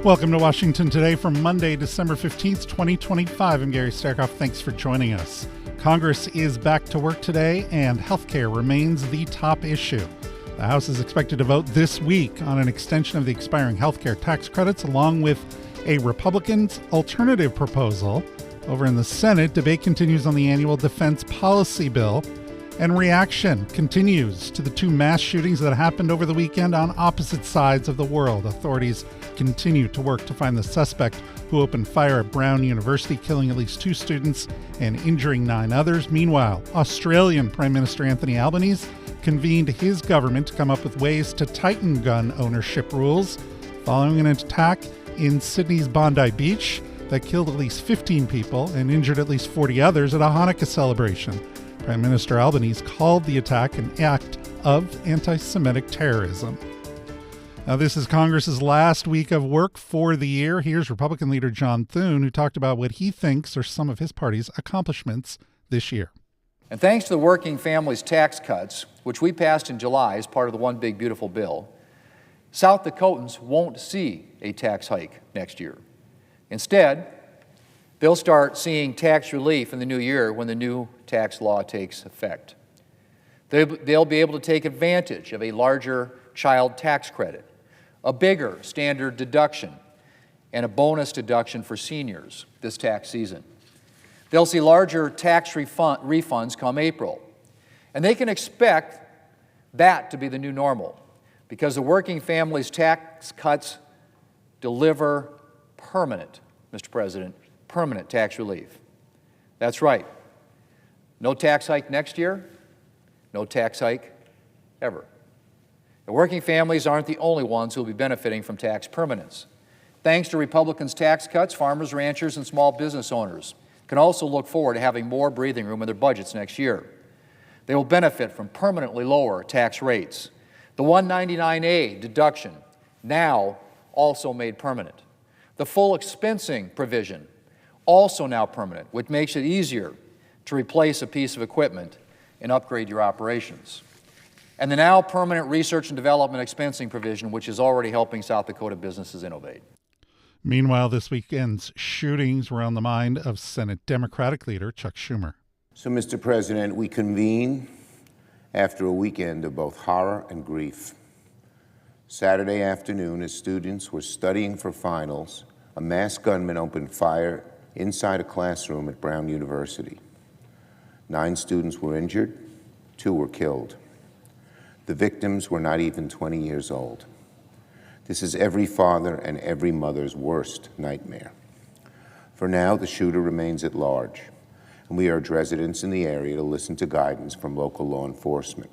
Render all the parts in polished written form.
Welcome to Washington Today for Monday, December 15th, 2025. I'm Gary Starkoff. Thanks for joining us. Congress is back to work today, and healthcare remains the top issue. The House is expected to vote this week on an extension of the expiring healthcare tax credits, along with a Republican's alternative proposal. Over in the Senate, debate continues on the annual defense policy bill, and reaction continues to the two mass shootings that happened over the weekend on opposite sides of the world. Authorities continue to work to find the suspect who opened fire at Brown University, killing at least 2 students and injuring 9 others. Meanwhile, Australian Prime Minister Anthony Albanese convened his government to come up with ways to tighten gun ownership rules following an attack in Sydney's Bondi Beach that killed at least 15 people and injured at least 40 others at a Hanukkah celebration. Prime Minister Albanese called the attack an act of antisemitic terrorism. Now, this is Congress's last week of work for the year. Here's Republican leader John Thune, who talked about what he thinks are some of his party's accomplishments this year. And thanks to the working families tax cuts, which we passed in July as part of the One Big Beautiful Bill, South Dakotans won't see a tax hike next year. Instead, they'll start seeing tax relief in the new year when the new tax law takes effect. They'll be able to take advantage of a larger child tax credit, a bigger standard deduction, and a bonus deduction for seniors this tax season. They'll see larger tax refunds come April, and they can expect that to be the new normal because the working families tax cuts deliver permanent, Mr. President, permanent tax relief. That's right. No tax hike next year, no tax hike ever. The working families aren't the only ones who will be benefiting from tax permanence. Thanks to Republicans' tax cuts, farmers, ranchers, and small business owners can also look forward to having more breathing room in their budgets next year. They will benefit from permanently lower tax rates. The 199A deduction, now also made permanent. The full expensing provision, also now permanent, which makes it easier to replace a piece of equipment and upgrade your operations. And the now permanent research and development expensing provision, which is already helping South Dakota businesses innovate. Meanwhile, this weekend's shootings were on the mind of Senate Democratic leader Chuck Schumer. So, Mr. President, we convene after a weekend of both horror and grief. Saturday afternoon, as students were studying for finals, a masked gunman opened fire inside a classroom at Brown University. 9 students were injured, 2 were killed. The victims were not even 20 years old. This is every father and every mother's worst nightmare. For now, the shooter remains at large, and we urge residents in the area to listen to guidance from local law enforcement.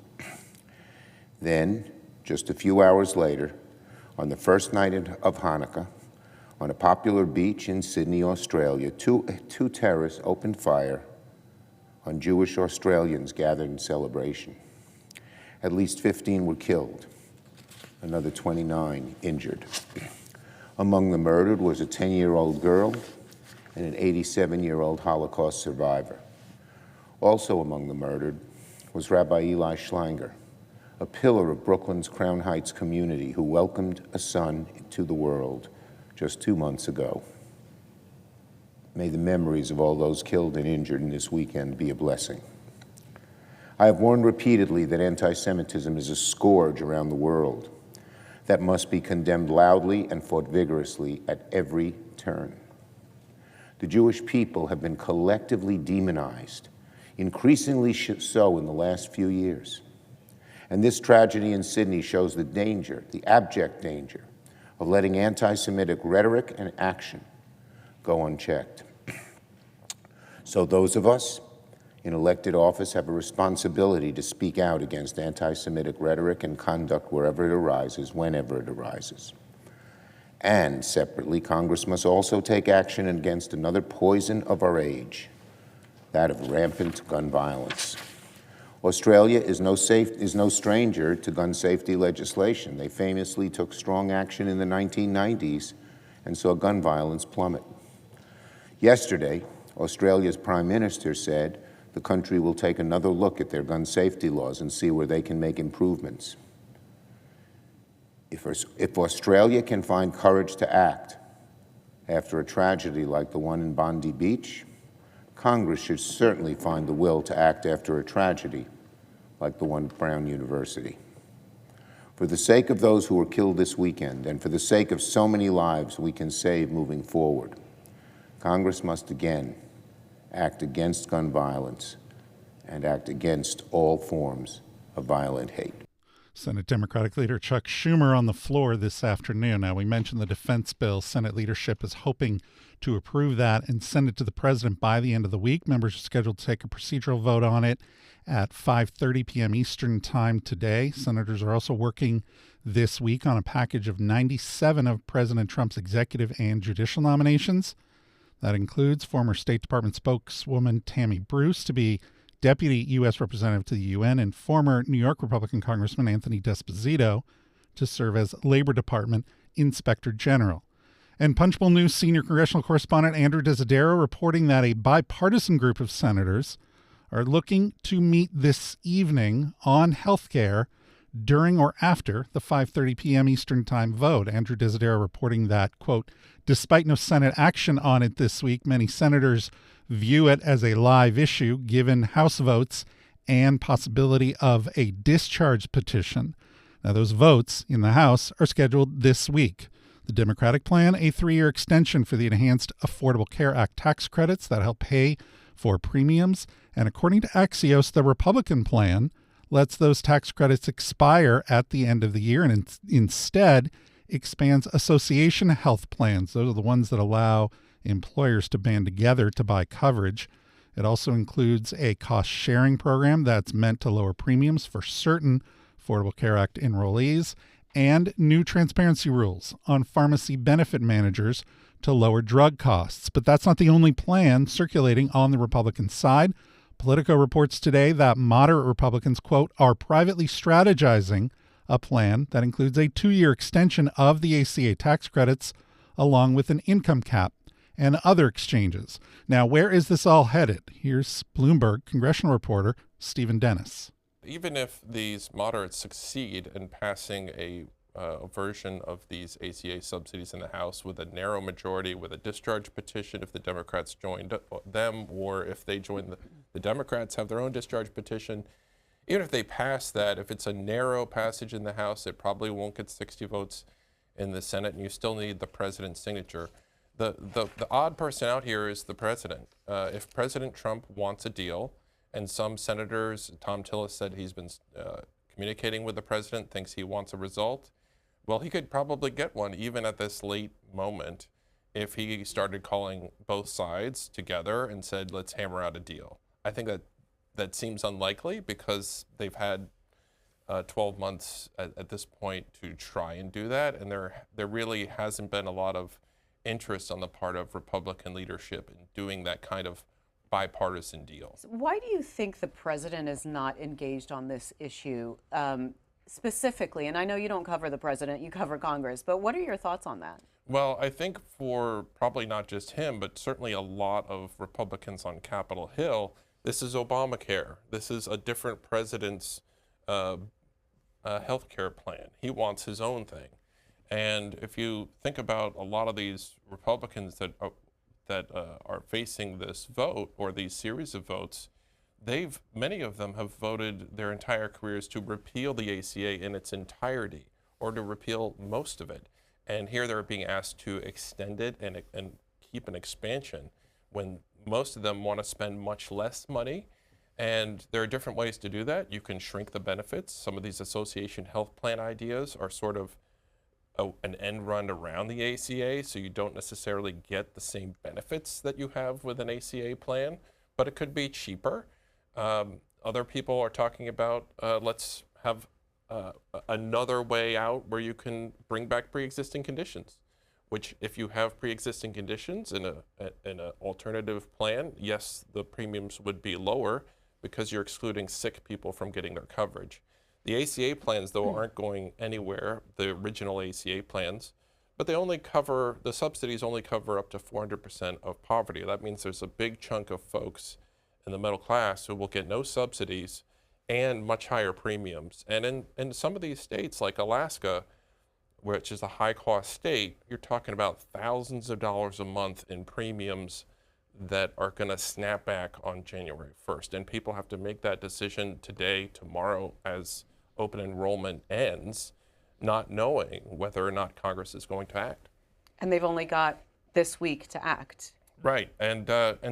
Then, just a few hours later, on the first night of Hanukkah, on a popular beach in Sydney, Australia, two terrorists opened fire on Jewish Australians gathered in celebration. At least 15 were killed, another 29 injured. Among the murdered was a 10-year-old girl and an 87-year-old Holocaust survivor. Also among the murdered was Rabbi Eli Schlanger, a pillar of Brooklyn's Crown Heights community who welcomed a son to the world just 2 months ago. May the memories of all those killed and injured in this weekend be a blessing. I have warned repeatedly that anti-Semitism is a scourge around the world that must be condemned loudly and fought vigorously at every turn. The Jewish people have been collectively demonized, increasingly so in the last few years. And this tragedy in Sydney shows the danger, the abject danger, of letting anti-Semitic rhetoric and action go unchecked. So those of us in elected office have a responsibility to speak out against anti-Semitic rhetoric and conduct wherever it arises, whenever it arises. And separately, Congress must also take action against another poison of our age, that of rampant gun violence. Australia is no stranger to gun safety legislation. They famously took strong action in the 1990s and saw gun violence plummet. Yesterday, Australia's Prime Minister said the country will take another look at their gun safety laws and see where they can make improvements. If Australia can find courage to act after a tragedy like the one in Bondi Beach, Congress should certainly find the will to act after a tragedy like the one at Brown University. For the sake of those who were killed this weekend, and for the sake of so many lives we can save moving forward, Congress must again act against gun violence and act against all forms of violent hate. Senate Democratic Leader Chuck Schumer on the floor this afternoon. Now, we mentioned the defense bill. Senate leadership is hoping to approve that and send it to the president by the end of the week. Members are scheduled to take a procedural vote on it at 5:30 p.m. Eastern Time today. Senators are also working this week on a package of 97 of President Trump's executive and judicial nominations. That includes former State Department spokeswoman Tammy Bruce to be Deputy U.S. Representative to the UN, and former New York Republican Congressman Anthony Desposito to serve as Labor Department Inspector General. And Punchbowl News senior congressional correspondent Andrew Desidero reporting that a bipartisan group of senators are looking to meet this evening on health care during or after the 5:30 p.m. Eastern Time vote. Andrew Desidero reporting that, quote, despite no Senate action on it this week, many senators view it as a live issue given House votes and possibility of a discharge petition. Now, those votes in the House are scheduled this week. The Democratic plan, a 3-year extension for the Enhanced Affordable Care Act tax credits that help pay for premiums. And according to Axios, the Republican plan lets those tax credits expire at the end of the year and instead expands association health plans. Those are the ones that allow employers to band together to buy coverage. It also includes a cost-sharing program that's meant to lower premiums for certain Affordable Care Act enrollees, and new transparency rules on pharmacy benefit managers to lower drug costs. But that's not the only plan circulating on the Republican side. Politico reports today that moderate Republicans, quote, are privately strategizing a plan that includes a 2-year extension of the ACA tax credits along with an income cap and other exchanges. Now, where is this all headed? Here's Bloomberg congressional reporter Stephen Dennis. Even if these moderates succeed in passing a version of these ACA subsidies in the House with a narrow majority, with a discharge petition if the Democrats joined them, or if they join the Democrats have their own discharge petition, even if they pass that, if it's a narrow passage in the House, it probably won't get 60 votes in the Senate, and you still need the president's signature. The odd person out here is the president. If President Trump wants a deal, and some senators, Tom Tillis said he's been communicating with the president, thinks he wants a result, well, he could probably get one even at this late moment if he started calling both sides together and said, let's hammer out a deal. I think that seems unlikely because they've had 12 months at this point to try and do that, and there really hasn't been a lot of interest on the part of Republican leadership in doing that kind of bipartisan deal. So why do you think the president is not engaged on this issue specifically? And I know you don't cover the president, you cover Congress, but what are your thoughts on that? Well, I think for probably not just him, but certainly a lot of Republicans on Capitol Hill, this is Obamacare. This is a different president's health care plan. He wants his own thing. And if you think about a lot of these Republicans that are facing this vote or these series of votes, many of them have voted their entire careers to repeal the ACA in its entirety or to repeal most of it. And here they're being asked to extend it and keep an expansion when most of them want to spend much less money. And there are different ways to do that. You can shrink the benefits. Some of these association health plan ideas are sort of an end run around the ACA, so you don't necessarily get the same benefits that you have with an ACA plan, but it could be cheaper. Other people are talking about let's have another way out where you can bring back pre-existing conditions, which if you have pre-existing conditions in an alternative plan, yes, the premiums would be lower because you're excluding sick people from getting their coverage. The ACA plans, though, aren't going anywhere, the original ACA plans, but the subsidies only cover up to 400% of poverty. That means there's a big chunk of folks in the middle class who will get no subsidies and much higher premiums. And in some of these states, like Alaska, which is a high-cost state, you're talking about thousands of dollars a month in premiums that are going to snap back on January 1st. And people have to make that decision today, tomorrow, as open enrollment ends, not knowing whether or not Congress is going to act. And they've only got this week to act. Right, and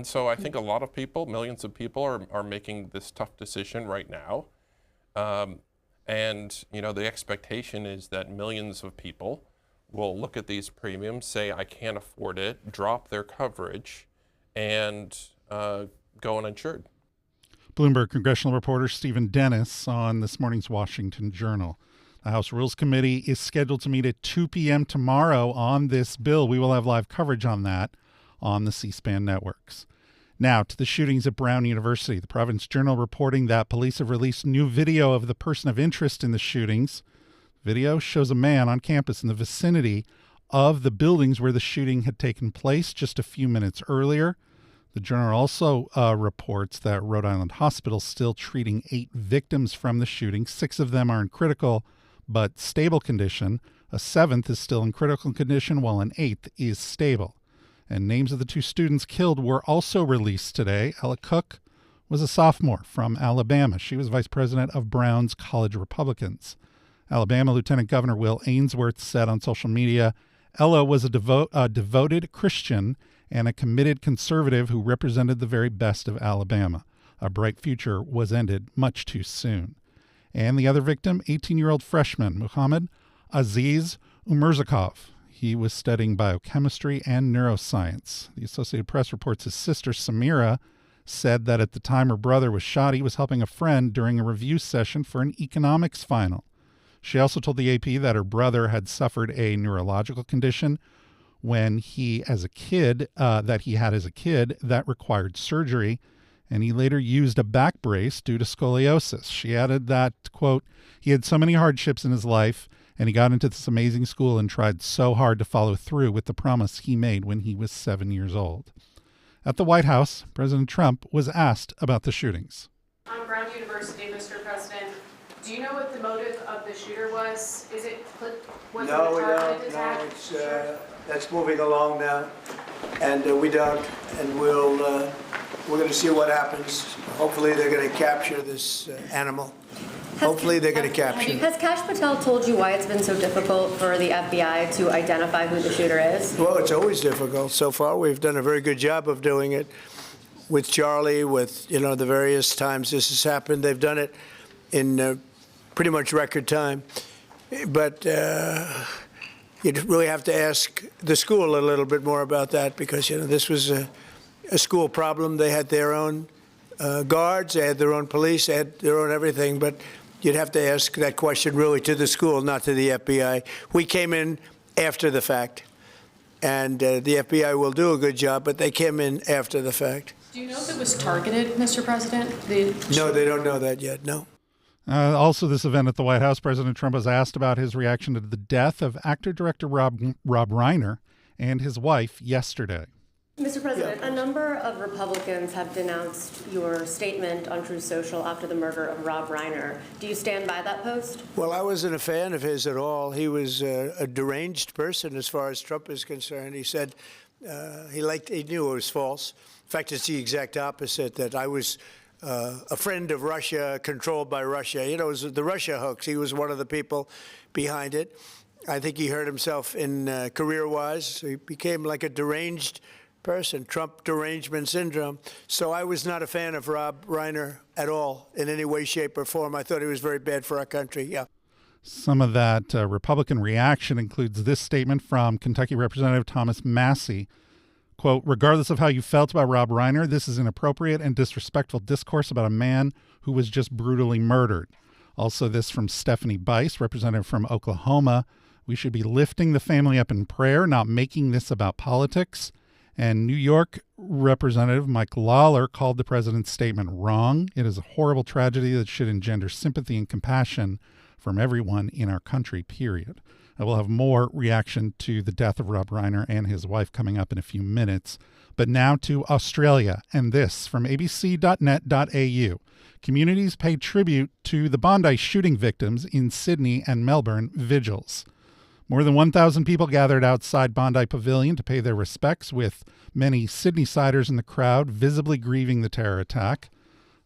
so I think a lot of people, millions of people, are making this tough decision right now. And you know, the expectation is that millions of people will look at these premiums, say, I can't afford it, drop their coverage, and go uninsured. Bloomberg congressional reporter Stephen Dennis on this morning's Washington Journal. The House Rules Committee is scheduled to meet at 2 p.m. tomorrow on this bill. We will have live coverage on that on the C-SPAN networks. Now to the shootings at Brown University. The Providence Journal reporting that police have released new video of the person of interest in the shootings. Video shows a man on campus in the vicinity of the buildings where the shooting had taken place just a few minutes earlier. The Journal also reports that Rhode Island Hospital is still treating 8 victims from the shooting. 6 of them are in critical but stable condition. A 7th is still in critical condition, while an 8th is stable. And names of the 2 students killed were also released today. Ella Cook was a sophomore from Alabama. She was vice president of Brown's College Republicans. Alabama Lieutenant Governor Will Ainsworth said on social media, Ella was a devoted Christian and a committed conservative who represented the very best of Alabama. A bright future was ended much too soon. And the other victim, 18-year-old freshman Muhammad Aziz Umerzakov. He was studying biochemistry and neuroscience. The Associated Press reports his sister, Samira, said that at the time her brother was shot, he was helping a friend during a review session for an economics final. She also told the AP that her brother had suffered a neurological condition when he had as a kid that required surgery, and he later used a back brace due to scoliosis. She added that, quote, he had so many hardships in his life, and he got into this amazing school and tried so hard to follow through with the promise he made when he was 7 years old. At the White House, President Trump was asked about the shootings. On Brown University, Mr. President, do you know what the motive of the shooter was? Was it a targeted attack? No, that's moving along now, and we don't, and we're going to see what happens. Hopefully they're going to capture this animal. Hopefully they're going to capture it. Has Kash Patel told you why it's been so difficult for the FBI to identify who the shooter is? Well, it's always difficult. So far, we've done a very good job of doing it with Charlie, with, the various times this has happened. They've done it in pretty much record time. But you really have to ask the school a little bit more about that because, this was a school problem. They had their own guards, they had their own police, they had their own everything. But you'd have to ask that question really to the school, not to the FBI. We came in after the fact, and the FBI will do a good job, but they came in after the fact. Do you know if it was targeted, Mr. President? No, they don't know that yet, no. Also, this event at the White House, President Trump was asked about his reaction to the death of actor-director Rob Reiner and his wife yesterday. Mr. President, a number of Republicans have denounced your statement on Truth Social after the murder of Rob Reiner. Do you stand by that post? Well, I wasn't a fan of his at all. He was a deranged person as far as Trump is concerned. He said he knew it was false. In fact, it's the exact opposite, that I was a friend of Russia, controlled by Russia. It was the Russia hoax. He was one of the people behind it. I think he hurt himself in career-wise. So he became like a deranged person, Trump derangement syndrome. So I was not a fan of Rob Reiner at all in any way, shape, or form. I thought he was very bad for our country, yeah. Some of that Republican reaction includes this statement from Kentucky Representative Thomas Massey. Quote, regardless of how you felt about Rob Reiner, this is inappropriate and disrespectful discourse about a man who was just brutally murdered. Also this from Stephanie Bice, representative from Oklahoma. We should be lifting the family up in prayer, not making this about politics. And New York Representative Mike Lawler called the president's statement wrong. It is a horrible tragedy that should engender sympathy and compassion from everyone in our country, period. I will have more reaction to the death of Rob Reiner and his wife coming up in a few minutes. But now to Australia, and this from abc.net.au. Communities pay tribute to the Bondi shooting victims in Sydney and Melbourne vigils. More than 1,000 people gathered outside Bondi Pavilion to pay their respects, with many Sydney-siders in the crowd visibly grieving the terror attack.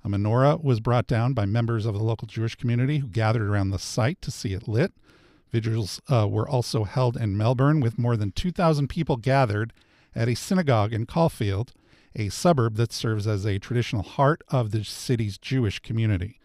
A menorah was brought down by members of the local Jewish community who gathered around the site to see it lit. Vigils were also held in Melbourne, with more than 2,000 people gathered at a synagogue in Caulfield, a suburb that serves as a traditional heart of the city's Jewish community.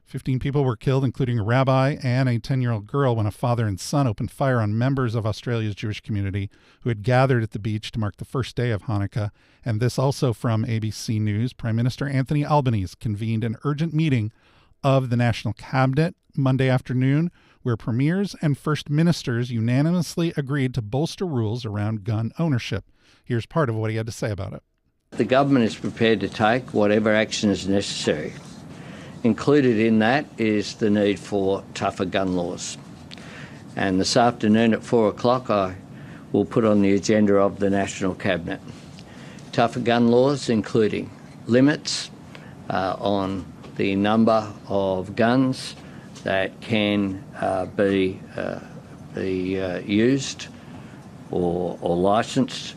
15 people were killed, including a rabbi and a 10-year-old girl, when a father and son opened fire on members of Australia's Jewish community who had gathered at the beach to mark the first day of Hanukkah. And this also from ABC News. Prime Minister Anthony Albanese convened an urgent meeting of the National Cabinet Monday afternoon, where premiers and first ministers unanimously agreed to bolster rules around gun ownership. Here's part of what he had to say about it. The government is prepared to take whatever action is necessary. Included in that is the need for tougher gun laws. And this afternoon at 4 o'clock, I will put on the agenda of the National Cabinet tougher gun laws, including limits on the number of guns that can be used or licensed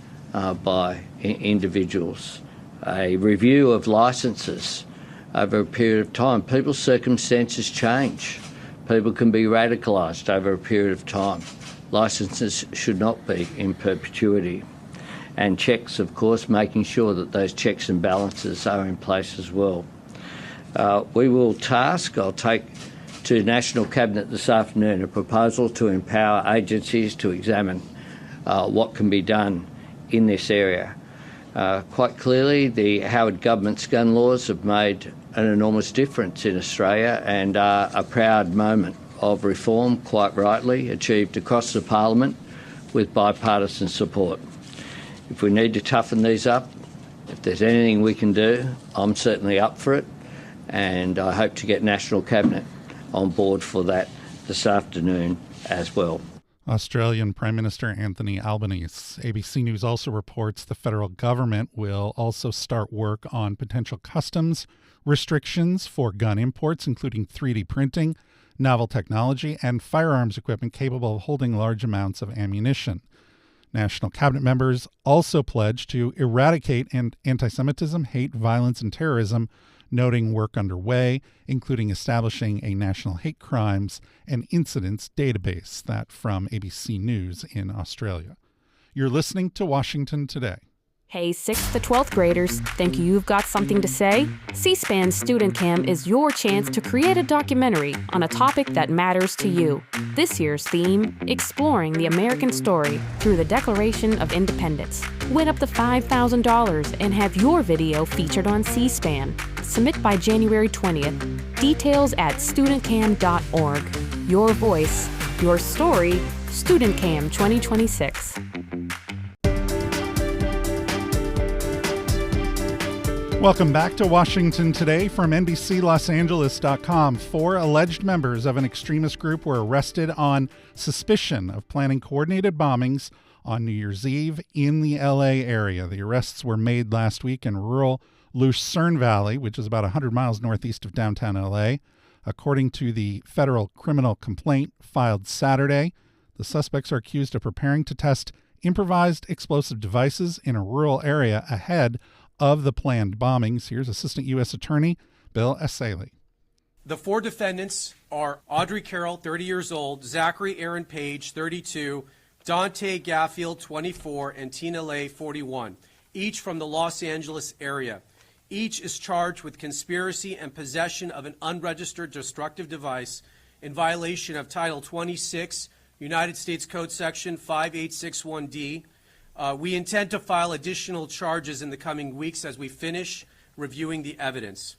by individuals. A review of licences over a period of time. People's circumstances change. People can be radicalised over a period of time. Licences should not be in perpetuity. And checks, of course, making sure that those checks and balances are in place as well. I'll take to National Cabinet this afternoon a proposal to empower agencies to examine what can be done in this area. Quite clearly, the Howard government's gun laws have made an enormous difference in Australia and are a proud moment of reform, quite rightly, achieved across the Parliament with bipartisan support. If we need to toughen these up, if there's anything we can do, I'm certainly up for it, and I hope to get National Cabinet on board for that this afternoon as well. Australian Prime Minister Anthony Albanese. ABC News also reports the federal government will also start work on potential customs restrictions for gun imports, including 3D printing, novel technology, and firearms equipment capable of holding large amounts of ammunition. National Cabinet members also pledged to eradicate anti-Semitism, hate, violence, and terrorism, noting work underway, including establishing a national hate crimes and incidents database. That from ABC News in Australia. You're listening to Washington Today. Hey, 6th to 12th graders, think you've got something to say? C-SPAN Student Cam is your chance to create a documentary on a topic that matters to you. This year's theme, exploring the American story through the Declaration of Independence. Win up to $5,000 and have your video featured on C-SPAN. Submit by January 20th. Details at studentcam.org. Your voice, your story, Student Cam 2026. Welcome back to Washington Today from NBCLosAngeles.com. 4 alleged members of an extremist group were arrested on suspicion of planning coordinated bombings on New Year's Eve in the LA area. The arrests were made last week in rural Lucerne Valley, which is about 100 miles northeast of downtown LA. According to the federal criminal complaint filed Saturday, the suspects are accused of preparing to test improvised explosive devices in a rural area ahead of the planned bombings. Here's Assistant U.S. Attorney Bill Essayli. The 4 defendants are Audrey Carroll, 30 years old, Zachary Aaron Page, 32, Dante Gaffield, 24, and Tina Lay, 41, each from the Los Angeles area. Each is charged with conspiracy and possession of an unregistered destructive device in violation of Title 26, United States Code Section 5861D. We intend to file additional charges in the coming weeks as we finish reviewing the evidence.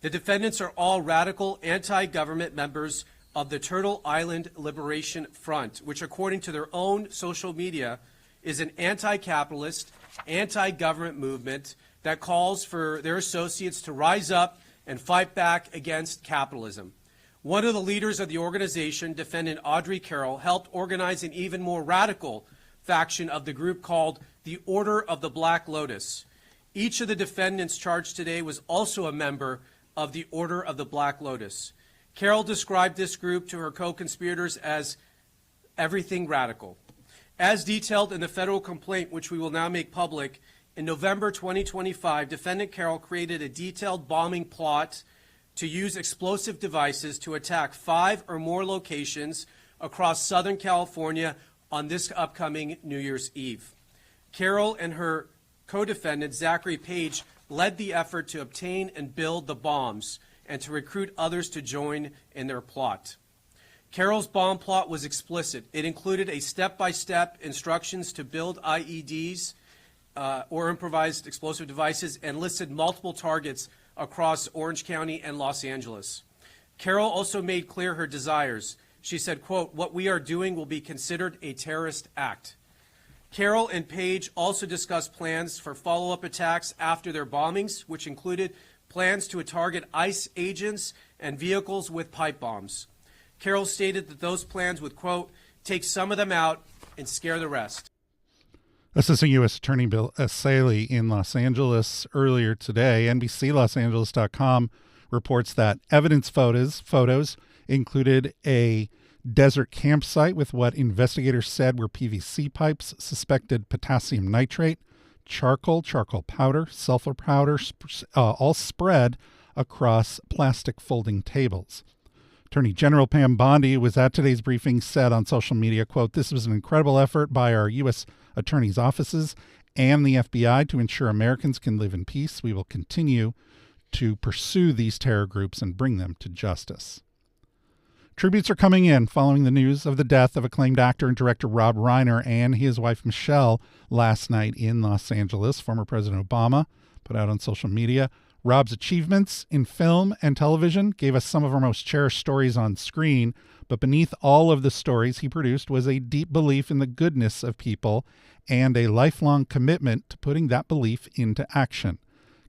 The defendants are all radical anti-government members of the Turtle Island Liberation Front, which, according to their own social media, is an anti-capitalist, anti-government movement that calls for their associates to rise up and fight back against capitalism. One of the leaders of the organization, defendant Audrey Carroll, helped organize an even more radical faction of the group called the Order of the Black Lotus. Each of the defendants charged today was also a member of the Order of the Black Lotus. Carroll described this group to her co-conspirators as everything radical. As detailed in the federal complaint, which we will now make public, in November 2025, Defendant Carroll created a detailed bombing plot to use explosive devices to attack 5 or more locations across Southern California on this upcoming New Year's Eve. Carroll and her co-defendant, Zachary Page, led the effort to obtain and build the bombs and to recruit others to join in their plot. Carroll's bomb plot was explicit. It included a step-by-step instructions to build IEDs or improvised explosive devices and listed multiple targets across Orange County and Los Angeles. Carroll also made clear her desires. She said, quote, "What we are doing will be considered a terrorist act." Carroll and Page also discussed plans for follow-up attacks after their bombings, which included plans to target ICE agents and vehicles with pipe bombs. Carroll stated that those plans would, quote, "take some of them out and scare the rest." Assistant U.S. Attorney Bill Saley in Los Angeles earlier today. NBCLosAngeles.com reports that evidence photos included a desert campsite with what investigators said were PVC pipes, suspected potassium nitrate, charcoal powder, sulfur powder, all spread across plastic folding tables. Attorney General Pam Bondi was at today's briefing, said on social media, quote, "This was an incredible effort by our U.S. attorneys' offices and the FBI to ensure Americans can live in peace. We will continue to pursue these terror groups and bring them to justice." Tributes are coming in following the news of the death of acclaimed actor and director Rob Reiner and his wife Michelle last night in Los Angeles. Former President Obama put out on social media, "Rob's achievements in film and television gave us some of our most cherished stories on screen, but beneath all of the stories he produced was a deep belief in the goodness of people and a lifelong commitment to putting that belief into action."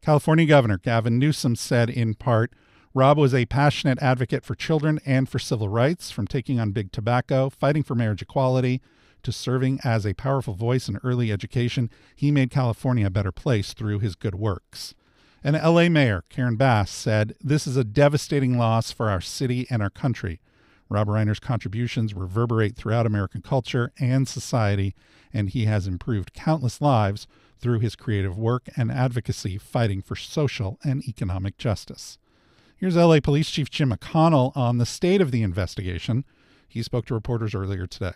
California Governor Gavin Newsom said in part, "Rob was a passionate advocate for children and for civil rights, from taking on big tobacco, fighting for marriage equality, to serving as a powerful voice in early education. He made California a better place through his good works." And LA Mayor Karen Bass said, "This is a devastating loss for our city and our country. Rob Reiner's contributions reverberate throughout American culture and society, and he has improved countless lives through his creative work and advocacy fighting for social and economic justice." Here's LA Police Chief Jim McConnell on the state of the investigation. He spoke to reporters earlier today.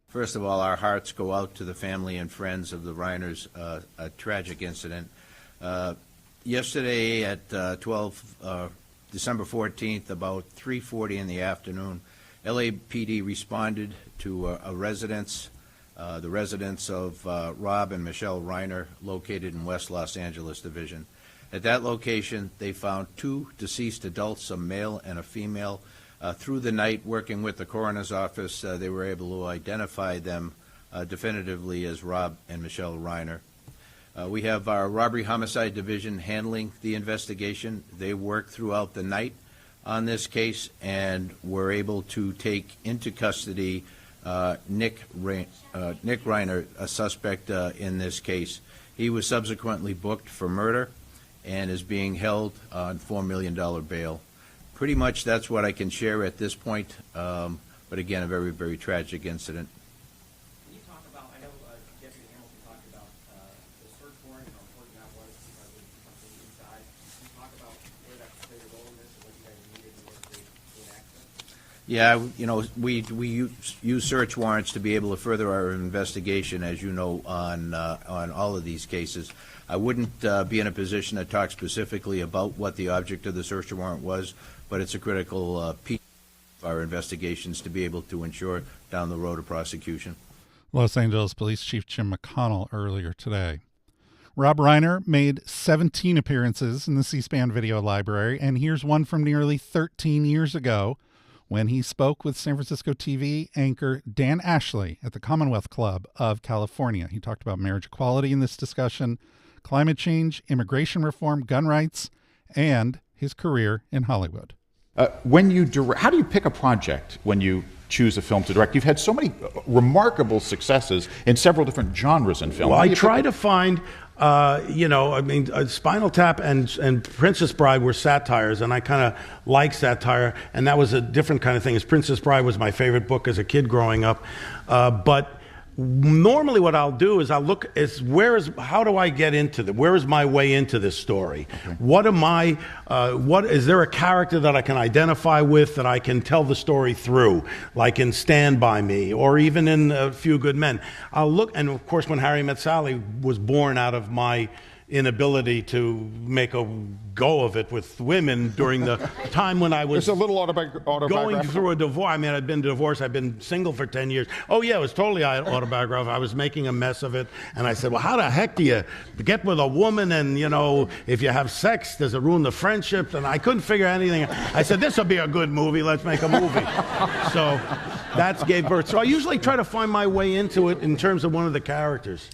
First of all, our hearts go out to the family and friends of the Reiners, a tragic incident. Yesterday at December 14th, about 3:40 in the afternoon, LAPD responded to a residence, the residence of Rob and Michelle Reiner, located in West Los Angeles Division. At that location, they found 2 deceased adults, a male and a female. Through the night, working with the coroner's office, they were able to identify them definitively as Rob and Michelle Reiner. We have our robbery homicide division handling the investigation. They worked throughout the night on this case and were able to take into custody Nick Reiner, a suspect in this case. He was subsequently booked for murder and is being held on $4 million bail. Pretty much that's what I can share at this point, but again, a very, very tragic incident. Can you talk about, I know Deputy Hamilton talked about the search warrant and how important that was with the inside. Can you talk about where that played a role in this and what you guys needed in order to gain access? Yeah, you know, we use search warrants to be able to further our investigation, as you know, on all of these cases. I wouldn't be in a position to talk specifically about what the object of the search warrant was, but it's a critical piece of our investigations to be able to ensure down the road a prosecution. Los Angeles Police Chief Jim McConnell earlier today. Rob Reiner made 17 appearances in the C-SPAN video library, and here's one from nearly 13 years ago when he spoke with San Francisco TV anchor Dan Ashley at the Commonwealth Club of California. He talked about marriage equality in this discussion, climate change, immigration reform, gun rights, and his career in Hollywood. When you direct, how do you pick a project when you choose a film to direct? You've had so many remarkable successes in several different genres in film. Well, I try to find Spinal Tap and Princess Bride were satires, and I kind of like satire, and that was a different kind of thing. As Princess Bride was my favorite book as a kid growing up, but normally what I'll do is I'll look how do I get into where is my way into this story? Okay. What is there a character that I can identify with, that I can tell the story through, like in Stand By Me or even in A Few Good Men? I'll look, and of course when Harry Met Sally was born out of my inability to make a go of it with women during the time when I was There's a little autobiographical. Going through a divorce. I mean, I'd been divorced. I'd been single for 10 years. Oh, yeah, it was totally autobiographical. I was making a mess of it. And I said, well, how the heck do you get with a woman? And, if you have sex, does it ruin the friendship? And I couldn't figure anything. I said, this will be a good movie. Let's make a movie. So that gave birth. So I usually try to find my way into it in terms of one of the characters.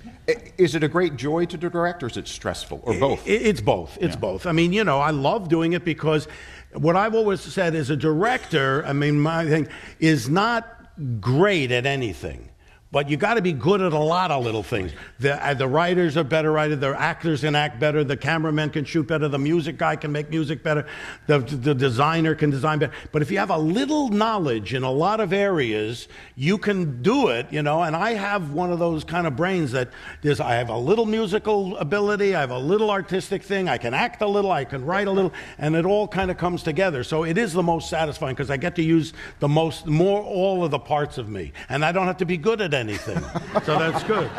Is it a great joy to direct, or is it stressful, or both? It's both. It's both. I mean, I love doing it because what I've always said as a director, my thing is not great at anything. But you got to be good at a lot of little things. The writers are better writers. The actors can act better. The cameraman can shoot better. The music guy can make music better. The designer can design better. But if you have a little knowledge in a lot of areas, you can do it, And I have one of those kind of brains that I have a little musical ability. I have a little artistic thing. I can act a little. I can write a little. And it all kind of comes together. So it is the most satisfying because I get to use all of the parts of me. And I don't have to be good at anything. So that's good.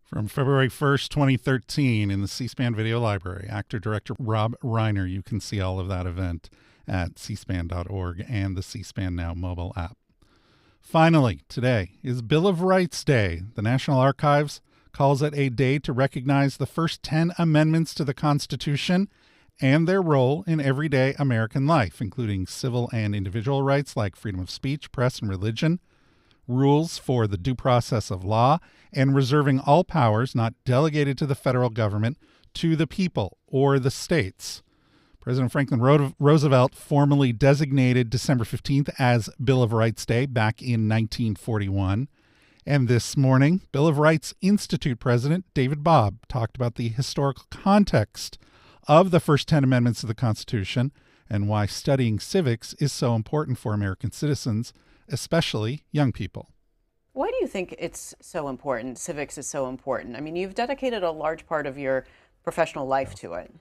From February 1st, 2013, in the C-SPAN Video Library, actor-director Rob Reiner. You can see all of that event at cspan.org and the C-SPAN Now mobile app. Finally, today is Bill of Rights Day. The National Archives calls it a day to recognize the first 10 amendments to the Constitution and their role in everyday American life, including civil and individual rights like freedom of speech, press, and religion, rules for the due process of law, and reserving all powers not delegated to the federal government to the people or the states. President Franklin Roosevelt formally designated December 15th as Bill of Rights Day back in 1941. And this morning, Bill of Rights Institute President David Bobb talked about the historical context of the first 10 amendments of the Constitution and why studying civics is so important for American citizens, especially young people. Why do you think it's so important, civics is so important? I mean, you've dedicated a large part of your professional life to it.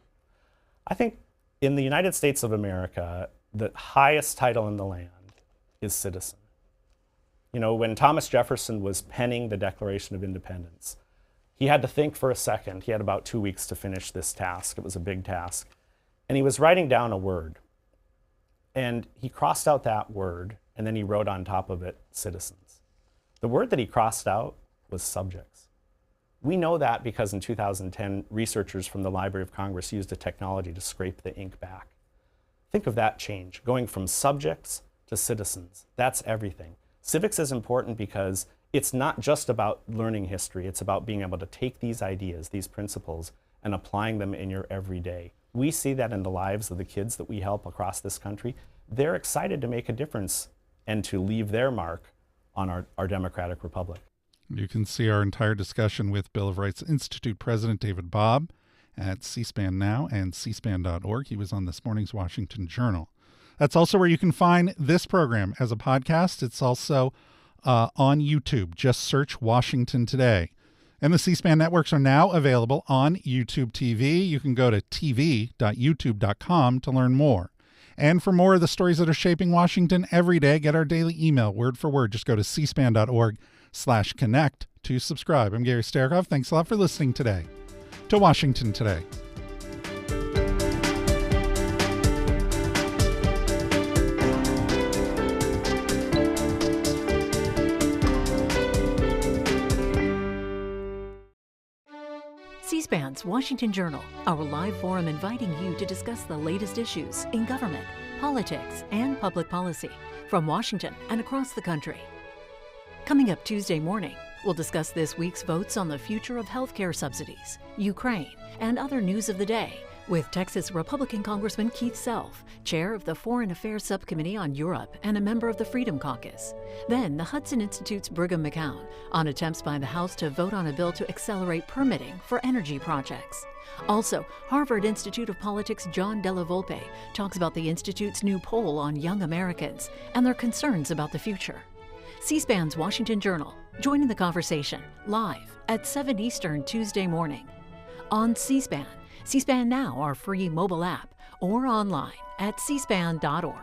I think in the United States of America, the highest title in the land is citizen. When Thomas Jefferson was penning the Declaration of Independence, he had to think for a second. He had about 2 weeks to finish this task. It was a big task. And he was writing down a word. And he crossed out that word, and then he wrote on top of it, citizens. The word that he crossed out was subjects. We know that because in 2010, researchers from the Library of Congress used a technology to scrape the ink back. Think of that change, going from subjects to citizens. That's everything. Civics is important because it's not just about learning history. It's about being able to take these ideas, these principles, and applying them in your everyday. We see that in the lives of the kids that we help across this country. They're excited to make a difference and to leave their mark on our democratic republic. You can see our entire discussion with Bill of Rights Institute President David Bobb at C-SPAN Now and cspan.org. He was on this morning's Washington Journal. That's also where you can find this program as a podcast. It's also on YouTube. Just search Washington Today. And the C-SPAN networks are now available on YouTube TV. You can go to tv.youtube.com to learn more. And for more of the stories that are shaping Washington every day, get our daily email word for word. Just go to cspan.org/connect to subscribe. I'm Gary Sterkoff. Thanks a lot for listening today to Washington Today. C-SPAN's Washington Journal, our live forum inviting you to discuss the latest issues in government, politics, and public policy from Washington and across the country. Coming up Tuesday morning, we'll discuss this week's votes on the future of healthcare subsidies, Ukraine, and other news of the day with Texas Republican Congressman Keith Self, chair of the Foreign Affairs Subcommittee on Europe and a member of the Freedom Caucus. Then the Hudson Institute's Brigham McCown on attempts by the House to vote on a bill to accelerate permitting for energy projects. Also, Harvard Institute of Politics' John Della Volpe talks about the Institute's new poll on young Americans and their concerns about the future. C-SPAN's Washington Journal, joining the conversation live at 7 Eastern Tuesday morning. On C-SPAN, C-SPAN Now, our free mobile app, or online at cspan.org.